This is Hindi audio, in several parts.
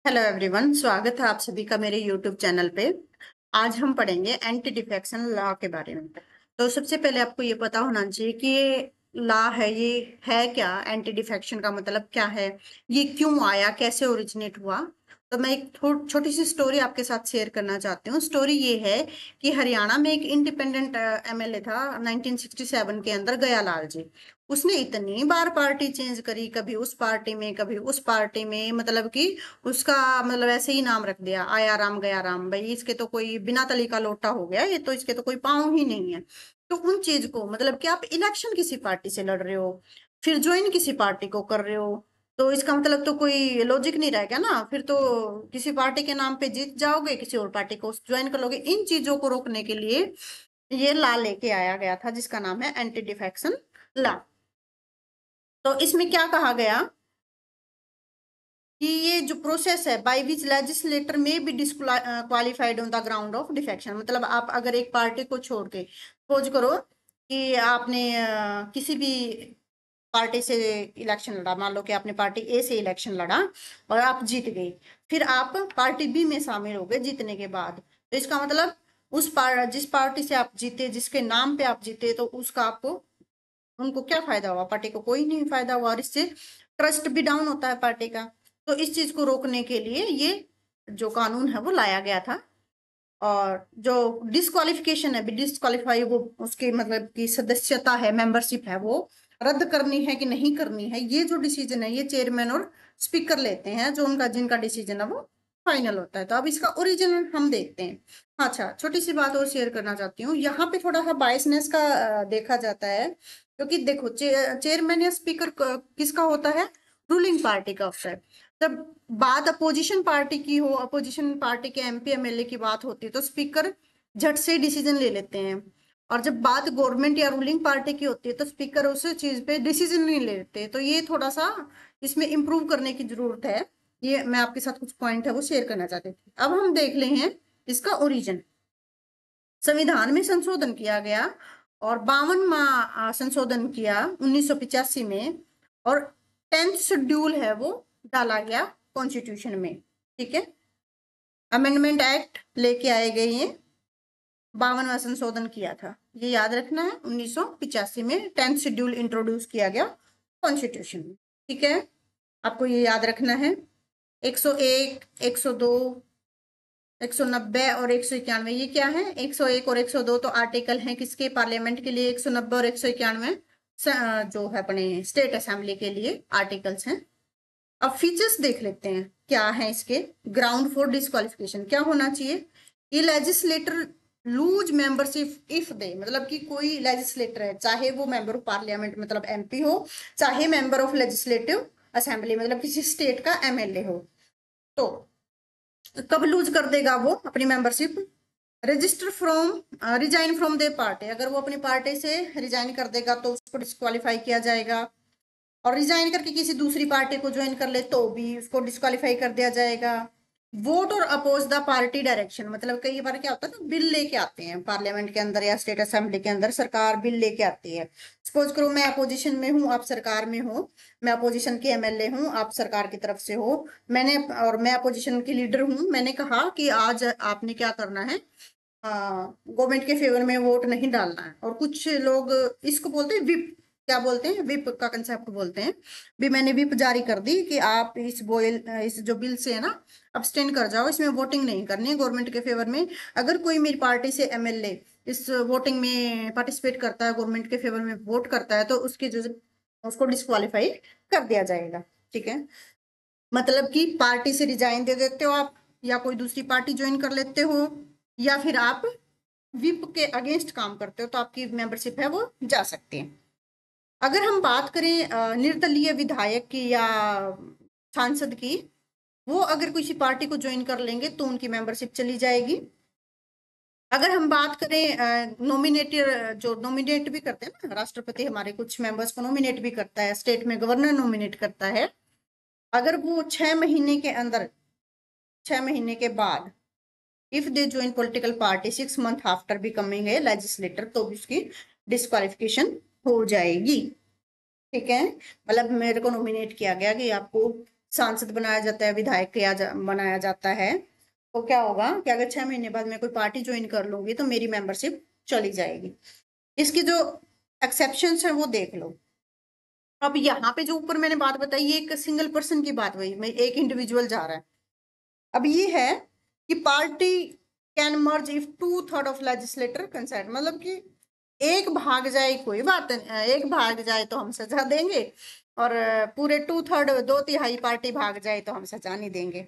हेलो एवरीवन, स्वागत है आप सभी का मेरे यूट्यूब चैनल पे। आज हम पढ़ेंगे एंटी डिफेक्शन लॉ के बारे में। तो सबसे पहले आपको ये पता होना चाहिए कि ये लॉ है, ये है क्या, एंटी डिफेक्शन का मतलब क्या है, ये क्यों आया, कैसे ओरिजिनेट हुआ। तो मैं एक छोटी सी स्टोरी आपके साथ शेयर करना चाहती हूँ। स्टोरी ये है कि हरियाणा में एक इंडिपेंडेंट एमएलए था 1967 के अंदर, गयालाल जी। उसने इतनी बार पार्टी चेंज करी, कभी उस पार्टी में कभी उस पार्टी में, मतलब कि उसका मतलब ऐसे ही नाम रख दिया, आया राम गया राम। भाई इसके तो कोई बिना तली का लोटा हो गया, ये तो इसके तो कोई पाँव ही नहीं है। तो उन चीज को मतलब कि आप इलेक्शन किसी पार्टी से लड़ रहे हो, फिर ज्वाइन किसी पार्टी को कर रहे हो, तो इसका मतलब तो कोई लॉजिक नहीं रहेगा ना। फिर तो किसी पार्टी के नाम पे जीत जाओगे, किसी और पार्टी को ज्वाइन कर लोगे। इन चीजों को रोकने के लिए ये लॉ लेके आया गया था, जिसका नाम है एंटी डिफेक्शन लॉ। तो इसमें क्या कहा गया कि ये जो प्रोसेस है बाय विच लेजिस्लेटर में B disqualified on the ground of defection, मतलब आप अगर एक पार्टी को छोड़ के सपोज करो कि आपने किसी भी पार्टी से इलेक्शन लड़ा, मान लो कि आपने पार्टी ए से इलेक्शन लड़ा और आप जीत गए, फिर आप पार्टी बी में शामिल हो गए जीतने के बाद। तो इसका मतलब जिस पार्टी से आप जीते, जिसके नाम पे आप जीते, तो उसका आपको उनको क्या फायदा हुआ, पार्टी को कोई नहीं फायदा हुआ, और इससे ट्रस्ट भी डाउन होता है पार्टी का। तो इस चीज को रोकने के लिए ये जो कानून है वो लाया गया था। और जो डिस्क्वालिफिकेशन है, डिस्क्वालीफाई, वो उसके मतलब की सदस्यता है, मेंबरशिप है, वो रद्द करनी है कि नहीं करनी है, ये जो डिसीजन है ये चेयरमैन और स्पीकर लेते हैं, जो उनका जिनका डिसीजन है वो फाइनल होता है। तो अब इसका ओरिजिनल हम देखते हैं। अच्छा, छोटी सी बात और शेयर करना चाहती हूँ। यहाँ पे थोड़ा सा बायसनेस का देखा जाता है, क्योंकि देखो चेयरमैन या स्पीकर किसका होता है, रूलिंग पार्टी का होता है। जब बात अपोजिशन पार्टी की हो, अपोजिशन पार्टी के एमपी एमएलए की बात होती है, तो स्पीकर झट से डिसीजन ले लेते हैं। और जब बात गवर्नमेंट या रूलिंग पार्टी की होती है तो स्पीकर उस चीज पे डिसीजन नहीं ले लेते। तो ये थोड़ा सा इसमें इम्प्रूव करने की जरूरत है। ये मैं आपके साथ कुछ पॉइंट है वो शेयर करना चाहती थी। अब हम देख ले हैं इसका ओरिजिन। संविधान में संशोधन किया गया और 52वां संशोधन किया 1985 में, और 10th शेड्यूल है वो डाला गया कॉन्स्टिट्यूशन में। ठीक है, अमेंडमेंट एक्ट लेके आए गए, ये 52वां संशोधन किया था, ये याद रखना है। 1985 में 10th शेड्यूल इंट्रोड्यूस किया गया कॉन्स्टिट्यूशन में। ठीक है, आपको ये याद रखना है। 101, 102, 190 और 191, ये क्या है, 101 और 102 तो आर्टिकल हैं किसके, पार्लियामेंट के लिए। 190 और 191 जो है अपने स्टेट असेंबली के लिए आर्टिकल्स हैं। अब फीचर्स देख लेते हैं क्या है इसके। ग्राउंड फॉर डिस्क्वालिफिकेशन क्या होना चाहिए, ये legislator lose membership if they, मतलब कि कोई लेजिस्लेटर है, चाहे वो मेंबर ऑफ पार्लियामेंट मतलब एमपी हो, चाहे मेंबर ऑफ लेजिस्लेटिव असेंबली मतलब किसी स्टेट का एमएलए हो, तो कब लूज कर देगा वो अपनी membership, register from resign from they party, अगर वो अपनी पार्टी से रिजाइन कर देगा तो उसको डिस्क्वालीफाई किया जाएगा। और रिजाइन करके किसी दूसरी पार्टी को ज्वाइन कर ले तो भी उसको डिस्क्वालीफाई कर दिया जाएगा। वोट और अपोज द पार्टी डायरेक्शन, मतलब कई बार क्या होता है ना, बिल लेके आते हैं पार्लियामेंट के अंदर या स्टेट असेंबली के अंदर, सरकार बिल लेके आती है। सपोज करो मैं अपोजिशन में हूँ, आप सरकार में हो, मैं अपोजिशन के एमएलए हूँ, आप सरकार की तरफ से हो, मैंने और मैं अपोजिशन की लीडर हूँ, मैंने कहा कि आज आपने क्या करना है, गवर्नमेंट के फेवर में वोट नहीं डालना है। और कुछ लोग इसको बोलते हैं विप, क्या बोलते हैं, विप का कंसेप्ट बोलते हैं। भी मैंने विप जारी कर दी कि आप इस जो बिल से है ना अब्सटेन कर जाओ, इसमें वोटिंग नहीं करनी है गवर्नमेंट के फेवर में। अगर कोई मेरी पार्टी से एमएलए इस वोटिंग में पार्टिसिपेट करता है, गवर्नमेंट के फेवर में वोट करता है, तो उसकी जो उसको डिस्क्वालीफाई कर दिया जाएगा। ठीक है, मतलब कि पार्टी से रिजाइन दे देते हो आप, या कोई दूसरी पार्टी ज्वाइन कर लेते हो, या फिर आप विप के अगेंस्ट काम करते हो, तो आपकी मेंबरशिप है वो जा सकती है। अगर हम बात करें निर्दलीय विधायक की या सांसद की, वो अगर किसी पार्टी को ज्वाइन कर लेंगे तो उनकी मेंबरशिप चली जाएगी। अगर हम बात करें नॉमिनेटर, जो नॉमिनेट भी करते हैं ना, राष्ट्रपति हमारे कुछ मेंबर्स को नॉमिनेट भी करता है, स्टेट में गवर्नर नॉमिनेट करता है, अगर वो 6 महीने के अंदर, 6 महीने के बाद, if they join political party 6 month after becoming a legislator, तो भी उसकी डिस्क्वालिफिकेशन हो जाएगी। ठीक है, मतलब मेरे को नॉमिनेट किया गया कि आपको सांसद बनाया जाता है, विधायक बनाया जाता है, तो क्या होगा कि अगर 6 महीने बाद मैं कोई पार्टी ज्वाइन कर लूंगी तो मेरी मेंबरशिप चली जाएगी। इसकी जो एक्सेप्शंस है वो देख लो। अब यहाँ पे जो ऊपर मैंने बात बताई, ये एक सिंगल पर्सन की बात हुई, मैं एक इंडिविजुअल जा रहा है। अब ये है कि party can merge if 2/3 of legislator consent, मतलब कि एक भाग जाए कोई बात नहीं, एक भाग जाए तो हम सजा देंगे, और पूरे 2/3 2/3 पार्टी भाग जाए तो हम सजा नहीं देंगे।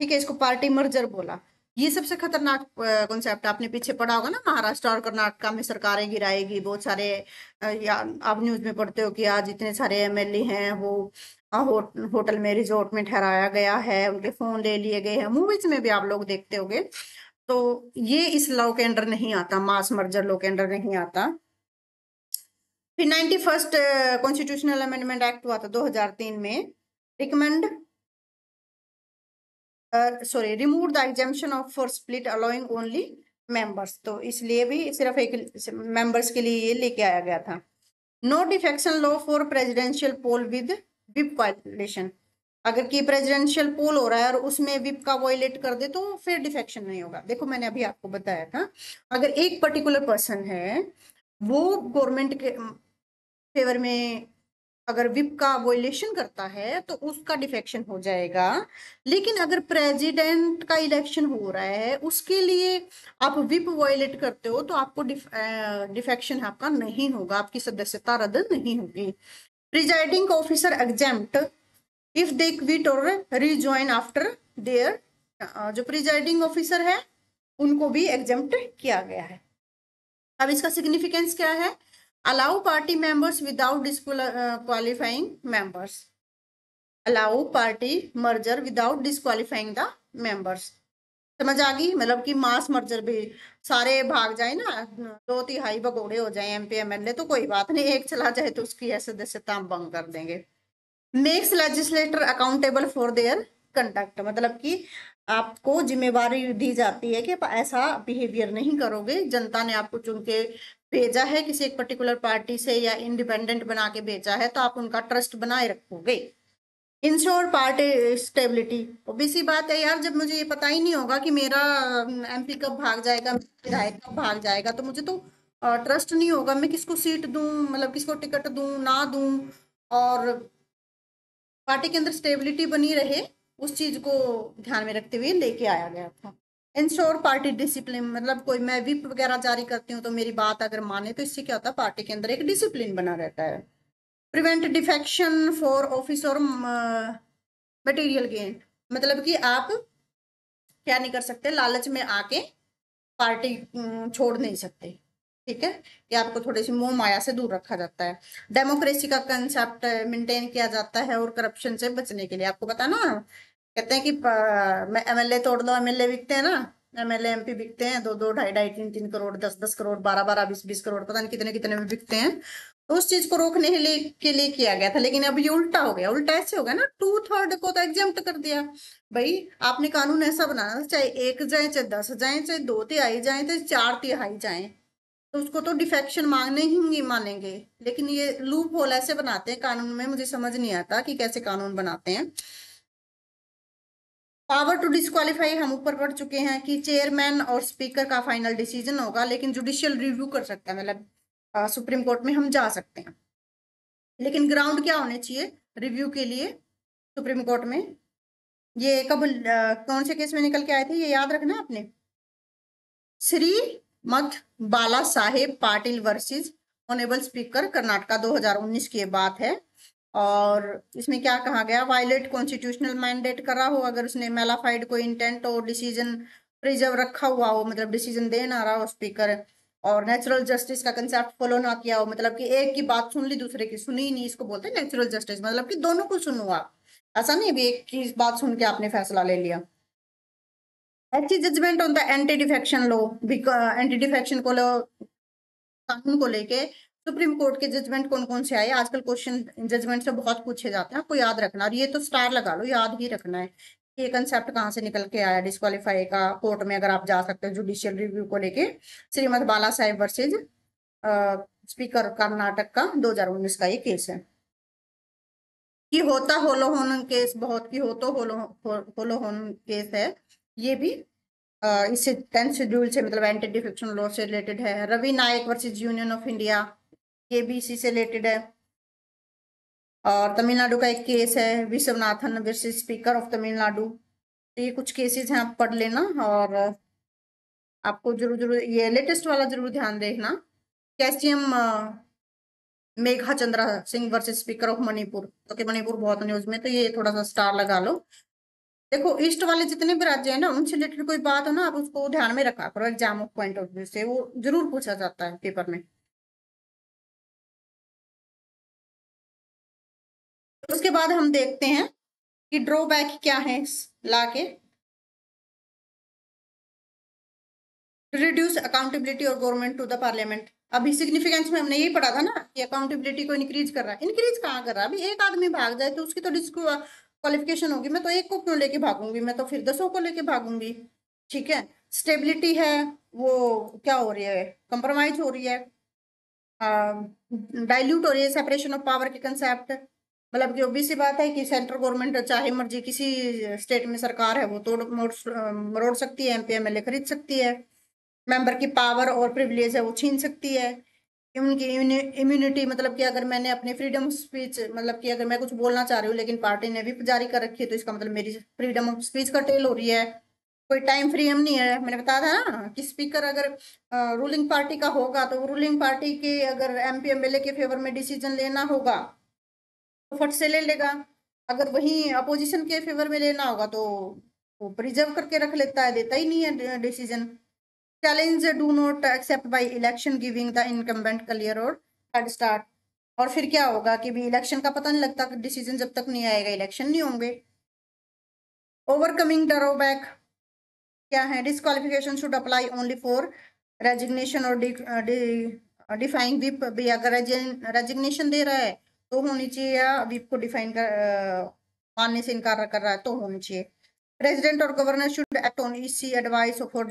ठीक है, इसको पार्टी मर्जर बोला। ये सबसे खतरनाक कॉन्सेप्ट आपने पीछे पढ़ा होगा ना, महाराष्ट्र और कर्नाटक में सरकारें गिराएगी बहुत सारे, या आप न्यूज में पढ़ते हो कि आज इतने सारे एमएलए हैं वो होटल में रिजॉर्ट में ठहराया गया है, उनके फोन ले लिए गए हैं, मूवीज में भी आप लोग देखते होगे। तो ये इस लॉ के अंडर नहीं आता, मास मर्जर लॉ के अंडर नहीं आता। फिर 91st कॉन्स्टिट्यूशनल अमेंडमेंट एक्ट हुआ था 2003 में, recommend sorry remove the exemption of for split allowing only members, तो इसलिए भी सिर्फ एक मेंबर्स के लिए ये लेके आया गया था। No defection law for presidential poll with whip violation, अगर कि प्रेसिडेंशियल पोल हो रहा है और उसमें विप का वायलेट कर दे तो फिर डिफेक्शन नहीं होगा। देखो मैंने अभी आपको बताया था, अगर एक पर्टिकुलर पर्सन है वो गवर्नमेंट के फेवर में अगर विप का वोलेशन करता है तो उसका डिफेक्शन हो जाएगा। लेकिन अगर प्रेसिडेंट का इलेक्शन हो रहा है उसके लिए आप विप वोलेट करते हो तो आपको डिफेक्शन आपका नहीं होगा, आपकी सदस्यता रद्द नहीं होगी। Presiding officer exempt if they quit और रिज्वाइन आफ्टर देयर, जो प्रिजाइडिंग ऑफिसर है उनको भी एग्जेम्प्ट किया गया है। अब इसका सिग्निफिकेंस क्या है? Allow party members without disqualifying members, allow party merger without disqualifying the members. समझ आ गई? मतलब कि मास मर्जर भी सारे भाग जाए ना, 2/3 भगोड़े हो जाए एमपी एमएलए तो कोई बात नहीं, एक चला जाए तो उसकी सदस्यता हम भंग कर देंगे। Makes legislator accountable for their conduct, मतलब कि आपको जिम्मेवारी दी जाती है कि आप ऐसा बिहेवियर नहीं करोगे, जनता ने आपको चुन के भेजा है किसी एक पर्टिकुलर पार्टी से या इंडिपेंडेंट बना के भेजा है तो आप उनका ट्रस्ट बनाए रखोगे। इंश्योर पार्टी स्टेबिलिटी, ओबीसी बात है यार, जब मुझे ये पता ही नहीं होगा कि मेरा एमपी कब भाग जाएगा, विधायक कब भाग जाएगा, तो मुझे तो ट्रस्ट नहीं होगा मैं किसको सीट दूं, मतलब किसको टिकट दूं ना दूं, और पार्टी के अंदर स्टेबिलिटी बनी रहे उस चीज को ध्यान में रखते हुए लेके आया गया था। इंश्योर पार्टी डिसिप्लिन, मतलब कोई मैं विप वगैरह जारी करती हूँ तो मेरी बात अगर माने तो इससे क्या होता है, पार्टी के अंदर एक डिसिप्लिन बना रहता है। प्रिवेंट डिफेक्शन फॉर ऑफिस और मटेरियल गेन, मतलब कि आप क्या नहीं कर सकते, लालच में आके पार्टी छोड़ नहीं सकते। ठीक है, कि आपको थोड़ी सी मोह माया से दूर रखा जाता है। डेमोक्रेसी का कंसेप्ट मेंटेन किया जाता है और करप्शन से बचने के लिए, आपको पता ना, कहते हैं कि एमएलए तोड़ दो, एमएलए बिकते हैं ना, एमएलए एमपी बिकते हैं 2-2 2.5-2.5 3-3 करोड़ 10-10 करोड़ 12-12 20-20 करोड़ पता नहीं कितने कितने में बिकते हैं। तो उस चीज को रोकने के लिए किया गया था, लेकिन अब ये उल्टा हो गया। उल्टा ऐसे हो गया ना, 2/3 को तो एग्जेम्प्ट कर दिया। भाई आपने कानून ऐसा बनाना था, चाहे एक जाए चाहे 10 जाए चाहे 2/3 जाए चाहे 4/3 जाए, तो उसको तो डिफेक्शन मांगने ही मानेंगे। लेकिन ये लूप होल ऐसे बनाते हैं कानून में, मुझे समझ नहीं आता कि कैसे कानून बनाते हैं। पावर टू डिस्क्वालीफाई हम ऊपर पढ़ चुके हैं कि चेयरमैन और स्पीकर का फाइनल डिसीजन होगा, लेकिन जुडिशियल रिव्यू कर सकता है, मतलब सुप्रीम कोर्ट में हम जा सकते हैं। लेकिन ग्राउंड क्या होने चाहिए रिव्यू के लिए सुप्रीम कोर्ट में? ये कब कौन से केस में निकल के आए थे ये याद रखना आपने, Shrimant Balasaheb Patil versus honourable speaker Karnataka 2019 की ये बात है। और इसमें क्या कहा गया, वायलेट कॉन्स्टिट्यूशनल मैंडेट करा हो, अगर उसने मेलाफाइड कोई इंटेंट और डिसीजन प्रिजर्व रखा हुआ हो, मतलब डिसीजन दे ना रहा हो स्पीकर, और नेचुरल जस्टिस का कंसेप्ट फॉलो ना किया हो, मतलब कि एक की बात सुन ली दूसरे की सुनी ही नहीं, इसको बोलते हैं नेचुरल जस्टिस, मतलब कि दोनों को सुनो आप, ऐसा नहीं भी एक की बात सुन के आपने फैसला ले लिया। ऐसी judgment on the anti defection law, anti defection को कानून को लेके सुप्रीम कोर्ट के जजमेंट कौन कौन से आए, आजकल क्वेश्चन जजमेंट से बहुत पूछे जाते हैं, आपको याद रखना, और ये तो स्टार लगा लो, याद ही रखना है ये कंसेप्ट कहाँ से निकल के आया डिस्क्वालीफाई का। कोर्ट में अगर आप जा सकते हो जुडिशियल रिव्यू को लेके, श्रीमद बाला साहेब वर्सेज स्पीकर कर्नाटक का 2019 का ये केस है। कि होता होलोहोन केस, बहुत की होलोहोन केस है ये भी। इससे 10th शेड्यूल से मतलब एंटी डिफेक्शन लॉ से रिलेटेड है। रवि नायक वर्सेस यूनियन ऑफ इंडिया, ये भी इसी से रिलेटेड है। और तमिलनाडु का एक केस है Vishwanathan versus speaker of Tamil Nadu. तो ये कुछ केसेस हैं, आप पढ़ लेना। और आपको जरूर जरूर ये लेटेस्ट वाला जरूर ध्यान देखना, Keisham Meghachandra Singh versus speaker of Manipur. तो कि मणिपुर बहुत न्यूज में, तो ये थोड़ा सा स्टार लगा लो। देखो ईस्ट वाले जितने भी राज्य है ना, उनसे रिलेटेड कोई बात हो ना, आप उसको ध्यान में रखा करो, exam of point of view से वो जरूर पूछा जाता है पेपर में। उसके बाद हम देखते हैं कि ड्रॉबैक क्या है इस ला के। रिड्यूस अकाउंटेबिलिटी और गवर्नमेंट टू द पार्लियामेंट। अभी सिग्निफिकेंस में हमने यही पढ़ा था ना कि अकाउंटेबिलिटी को इंक्रीज कर रहा है। इंक्रीज कहाँ कर रहा है? अभी एक आदमी भाग जाए तो उसकी तो क्वालिफिकेशन होगी। मैं तो एक को क्यों लेके भागूंगी, मैं तो फिर 10 को लेके भागूंगी। ठीक है। स्टेबिलिटी है वो क्या हो रही है, कंप्रोमाइज हो रही है, डाइल्यूट हो रही है सेपरेशन ऑफ पावर के कंसेप्ट। मतलब कि obvious सी बात है कि सेंट्रल गवर्नमेंट चाहे मर्जी किसी स्टेट में सरकार है वो तोड़ मरोड़ सकती है, एमपी एमएलए खरीद सकती है, मेंबर की पावर और प्रिविलेज है वो छीन सकती है। उनकी इम्यूनिटी मतलब कि अगर मैंने अपनी फ्रीडम ऑफ स्पीच, मतलब कि अगर मैं कुछ बोलना चाह रही हूँ लेकिन पार्टी ने व्हिप जारी कर रखी है, तो इसका मतलब मेरी फ्रीडम ऑफ स्पीच का टेल हो रही है। कोई टाइम फ्रीडम नहीं है। मैंने बताया था ना कि स्पीकर अगर रूलिंग पार्टी का होगा तो रूलिंग पार्टी के अगर एमपी एमएलए के फेवर में डिसीजन लेना होगा तो फट से ले लेगा। अगर वही अपोजिशन के फेवर में लेना होगा तो वो प्रिजर्व करके रख लेता है, देता ही नहीं है decision. Challenge do not except by election giving the incumbent clear और हेड स्टार्ट। और फिर क्या होगा कि भी इलेक्शन का पता नहीं लगता, डिसीजन जब तक नहीं आएगा इलेक्शन नहीं होंगे। ओवरकमिंग ड्रॉबैक क्या है? Disqualification should apply only for resignation और डिफाइंग विप भी। अगर रेजिग्नेशन दे रहा है तो होनी चाहिए, या विप को डिफाइन कर मानने से इनकार कर रहा है तो होनी चाहिए। प्रेसिडेंट और governor should act on EC advice for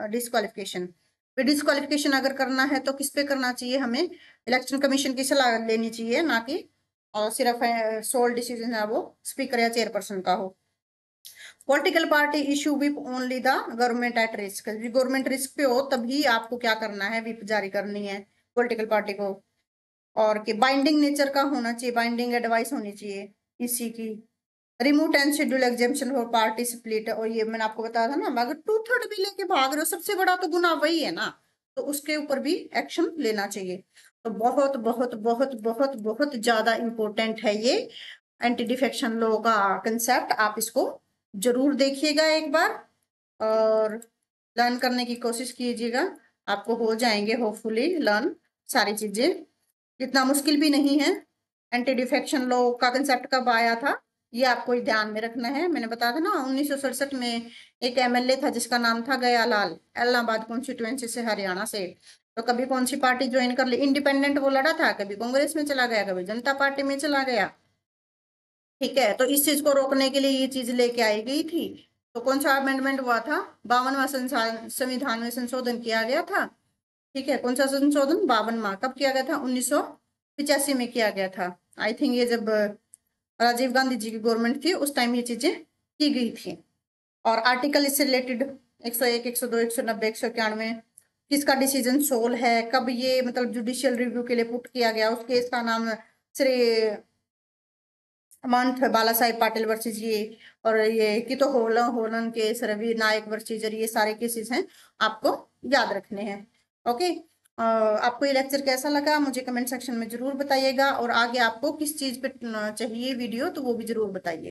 disqualification. Disqualification अगर करना है तो किस पे करना चाहिए? हमें इलेक्शन कमीशन की सलाह लेनी चाहिए, ना कि और सिर्फ सोल डिसीजन है वो स्पीकर या चेयरपर्सन का हो। Political party issue whip only the government at risk. Government risk पे हो तभी आपको क्या करना है, विप जारी करनी है पॉलिटिकल पार्टी को। और कि बाइंडिंग नेचर का होना चाहिए, बाइंडिंग एडवाइस होनी चाहिए इसी की। Remove 10th schedule exemption for party split. और ये मैंने आपको बताया था ना, अगर 2/3 भी लेके भाग रहे हो, सबसे बड़ा तो गुनाह वही है ना, तो उसके ऊपर भी एक्शन लेना चाहिए। तो बहुत बहुत बहुत बहुत बहुत ज्यादा इंपॉर्टेंट है ये एंटी डिफेक्शन लॉ का कंसेप्ट। आप इसको जरूर देखिएगा एक बार और लर्न करने की कोशिश कीजिएगा। आपको हो जाएंगे होपफुली लर्न सारी चीजें, इतना मुश्किल भी नहीं है। एंटी डिफेक्शन लॉ का कंसेप्ट कब आया था ये आपको ध्यान में रखना है। मैंने बताया था ना 1967 में एक एमएलए था जिसका नाम था गयालाल, इलाहाबाद कॉन्स्टिट्यूएंसी से, हरियाणा से। तो कभी कौन सी पार्टी ज्वाइन कर ली, इंडिपेंडेंट वो लड़ा था, कभी कांग्रेस में चला गया, कभी जनता पार्टी में चला गया। ठीक है। तो इस चीज को रोकने के लिए ये चीज लेके आई गई थी। तो कौन सा अमेंडमेंट हुआ था? 52वां संविधान में संशोधन किया गया था। ठीक है। कौन सा संशोधन? 52वां। कब किया गया था? 1985 में किया गया था। आई थिंक ये जब राजीव गांधी जी की गवर्नमेंट थी उस टाइम ये चीजें की गई थी। और आर्टिकल इससे रिलेटेड 101, 102, 190, 191 किसका डिसीजन सोल है, कब ये मतलब जुडिशियल रिव्यू के लिए पुट किया गया, उस केस का नाम श्री मंथ बाला साहेब पाटिल वर्सेस ये। और ये की तो होलन केस, रवि नायक वर्सेस ये सारे केसेस हैं, आपको याद रखने हैं। ओके। आपको ये लेक्चर कैसा लगा मुझे कमेंट सेक्शन में जरूर बताइएगा, और आगे आपको किस चीज पे चाहिए वीडियो तो वो भी जरूर बताइए।